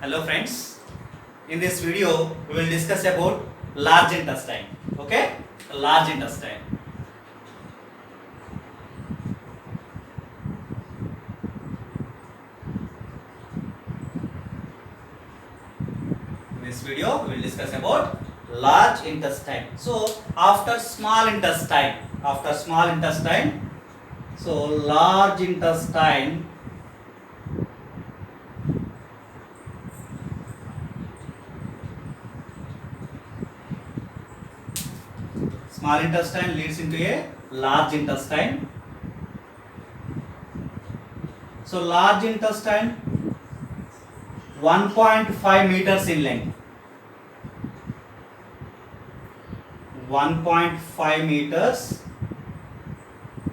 Hello friends, in this video we will discuss about large intestine. Okay, large intestine. In this video we will discuss about large intestine. So after small intestine, so large intestine. Small intestine leads into a large intestine. So large intestine 1.5 meters in length. 1.5 meters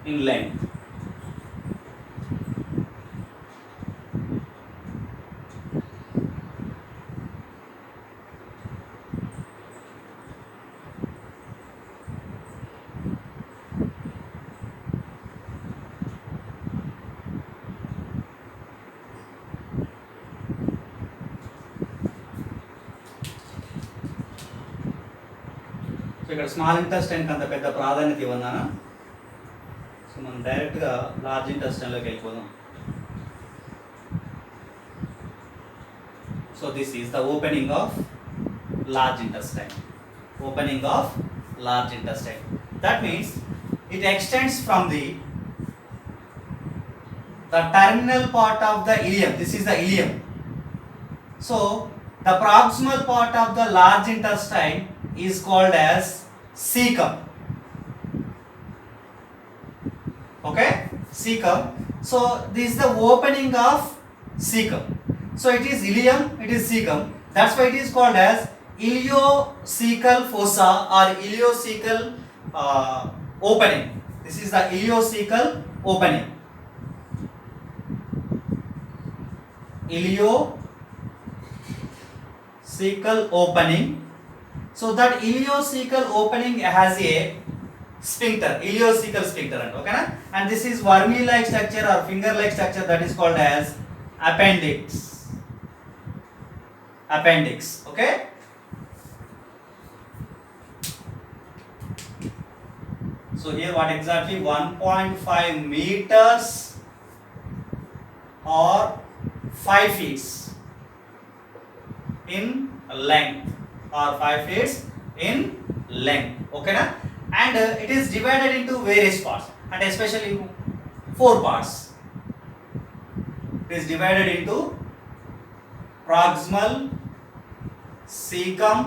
in length. So ఇక్కడ small ఇంటెస్టైన్కి అంత పెద్ద ప్రాధాన్యత ఇవ్వన్నానా. So మనం డైరెక్ట్గా large ఇంటెస్టైన్లోకి వెళ్ళిపోదాం. So this is the opening of large intestine. Opening of large intestine. That means it extends from the terminal part of the ileum. This is the ileum. So the proximal part of the large intestine is called as cecum. Okay, cecum. So this is the opening of cecum. So it is ileum, it is cecum. That's why it is called as ileocecal fossa or ileocecal opening. This is the ileocecal opening. Ileocecal opening. So that ileocecal opening has a sphincter, ileocecal sphincter, okay na? And this is wormy like structure or finger like structure that is called as appendix. Okay. So here what exactly 1.5 meters or 5 feet in length or 5 feet in length, okay na? And it is divided into various parts and especially 4 parts. It is divided into proximal, cecum,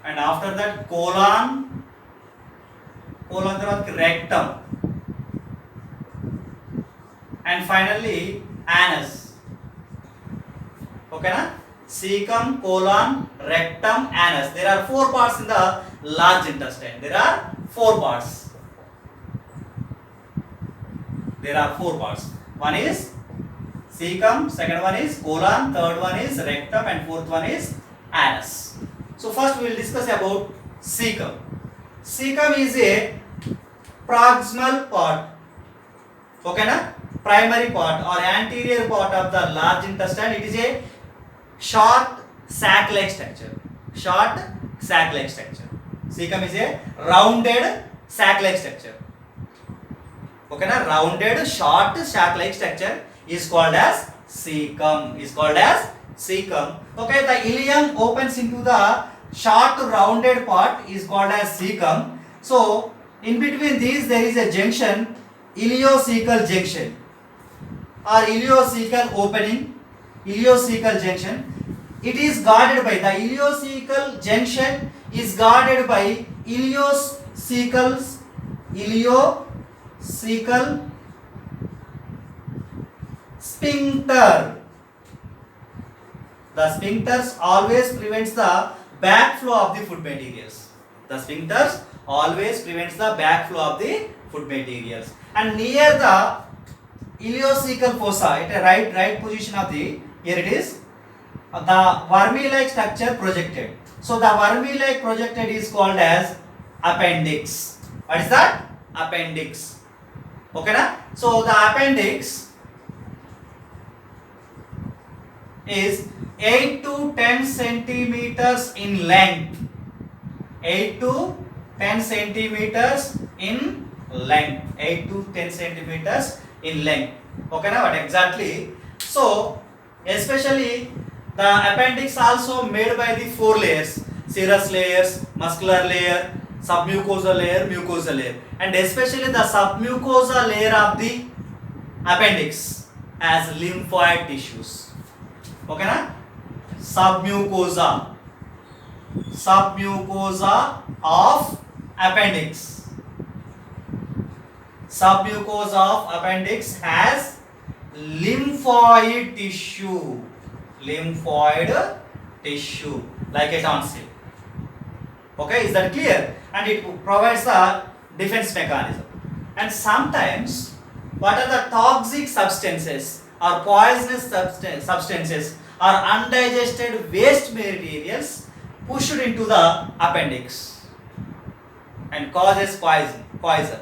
and after that colon తర్వాత rectum, and finally anus. Okay na? Cecum, colon, rectum, anus. There are 4 parts in the large intestine. There are 4 parts. One is cecum, second one is colon, third one is rectum, and fourth one is anus. So first we will discuss about cecum. Cecum is a proximal part, okay na? Primary part or anterior part of the large intestine. It is a short sac-like structure. Cecum is a rounded sac-like structure, okay na? Rounded short sac-like structure is called as cecum. Okay, the ileum opens into the short rounded part is called as cecum. So in between these there is a junction, ileocecal junction or ileocecal opening, ileocecal junction. It is guarded by the ileocecal junction is guarded by ileocecal sphincter. The sphincters always prevents the backflow of the food materials. And near the ileocecal fossa, at a right position of the, here it is, the wormy like structure projected. So the wormy like projected is called as appendix. What is that? Appendix. Okay na? So the appendix is 8 to 10 centimeters in length. 8 to 10 centimeters in length. 8 to 10 centimeters in length. Okay, now what exactly? So, especially the appendix also made by the four layers: serous layers, muscular layer, submucosal layer, mucosal layer, and especially the submucosal layer of the appendix as lymphoid tissues. Okay, na? Submucosa of appendix. Submucosa of appendix has lymphoid tissue. Lymphoid tissue like a tonsil. Okay, is that clear? And it provides a defense mechanism. And sometimes, what are the toxic substances or poisonous substances or undigested waste materials pushed into the appendix and causes poison.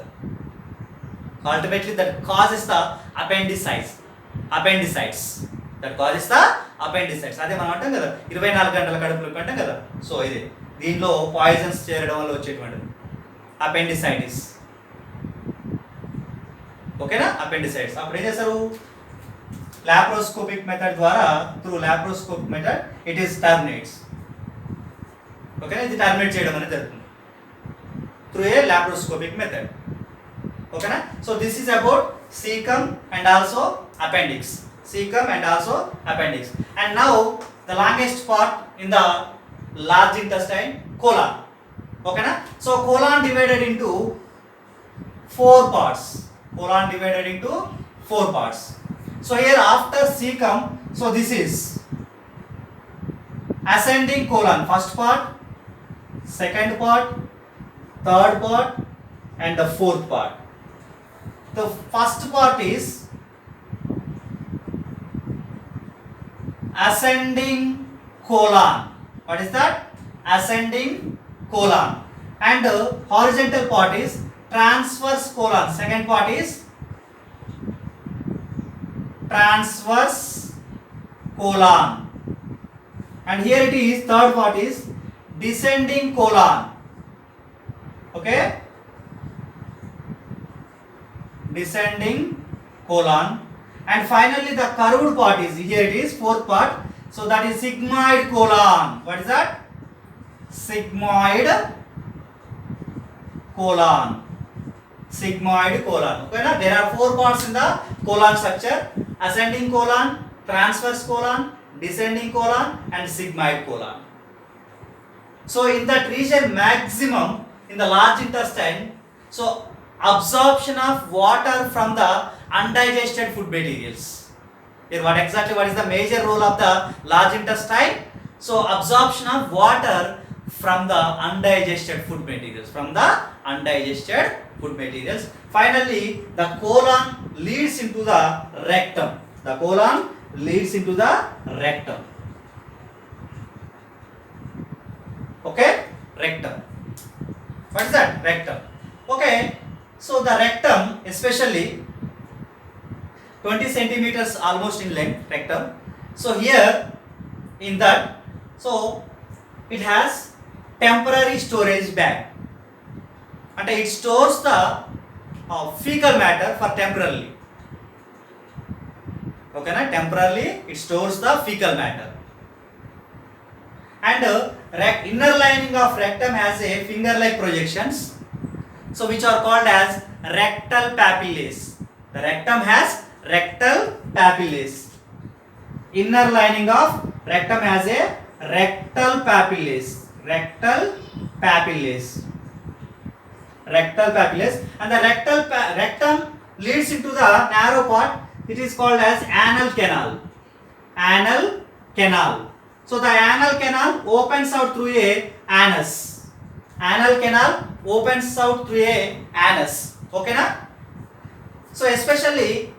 Ultimately, that causes the appendicitis. That causes the appendicitis. అదే మనం అంటాం కదా 24 గంటల కడుపులో అంటాం కదా. So ఇది దీనిలో పాయిజన్స్ చేరడం వల్ల వచ్చేటువంటి అపెండిసైటిస్. ఓకేనా? అపెండిసైటిస్ అప్పుడు ఏం చేస్తారు? లాప్రోస్కోపిక్ మెథడ్ ద్వారా, through laparoscopic method it is terminates. ఓకేనా? ఇది టర్మినేట్ చేయడం అనేది జరుగుతుంది త్రూ ఏ లాప్రోస్కోపిక్ మెథడ్. ఓకేనా? So this is about cecum and also appendix. Cecum and also appendix. And now the longest part in the large intestine, colon. Okay na? So colon divided into four parts. Colon divided into four parts. So here after cecum, so this is ascending colon, first part, second part, third part, and the fourth part. The first part is ascending colon. What is that? Ascending colon. And the horizontal part is transverse colon. Second part is transverse colon. And here it is, third part is descending colon. Okay? Descending colon. And finally the curved part is, here it is, fourth part, so that is sigmoid colon. What is that? Sigmoid colon. Sigmoid colon. Okay, now there are four parts in the colon structure: ascending colon, transverse colon, descending colon, and sigmoid colon. So in that region maximum in the large intestine, so absorption of water from the undigested food materials. Here what is the major role of the large intestine? So absorption of water from the undigested food materials. Finally the colon leads into the rectum. Okay, rectum. What is that? Rectum. Okay, so the rectum especially 20 centimeters almost in length, rectum. So here in that, so it has temporary storage bag, and it stores the fecal matter for temporarily. Okay, na? Temporarily it stores the fecal matter. And inner lining of rectum has a finger-like projections, so which are called as rectal papillae. The rectum has rectal papillae. Inner lining of rectum has a rectal papillae. Rectal papillae. And the rectum leads into the narrow part. It is called as anal canal. So the anal canal opens out through a anus. Okay na? So especially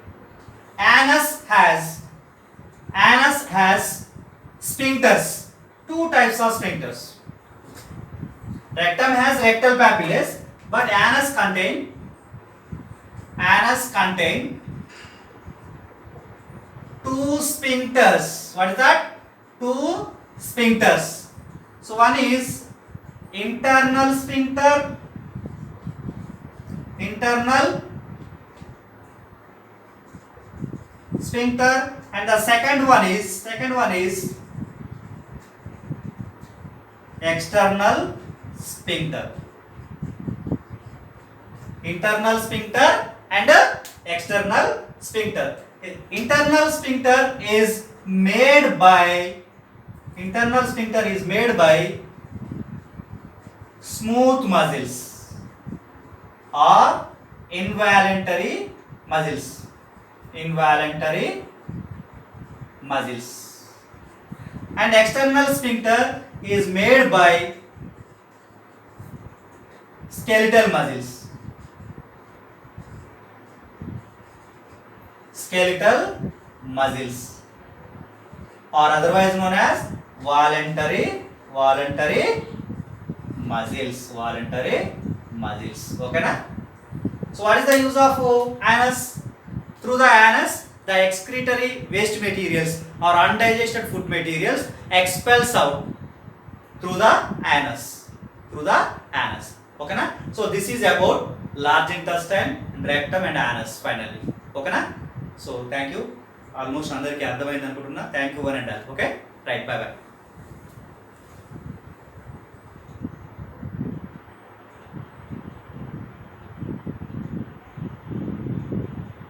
anus has sphincters. Two types of sphincters. Rectum has rectal papillae, but anus contain two sphincters. What is that? two sphincters. So one is internal sphincter, and the second one is external sphincter. Internal sphincter and external sphincter. Internal sphincter is made by smooth muscles or involuntary muscles. And external sphincter is made by skeletal muscles. Or otherwise known as voluntary muscles. Okay na? So what is the use of anus? Through the anus, the excretory waste materials or undigested food materials expels out through the anus. Okay na? So this is about large intestine, rectum and anus finally. Okay na? So thank you. Almost అందరికీ అర్థమైంది అనుకుంటున్నా. Thank you one and all. Okay? Right. Bye bye.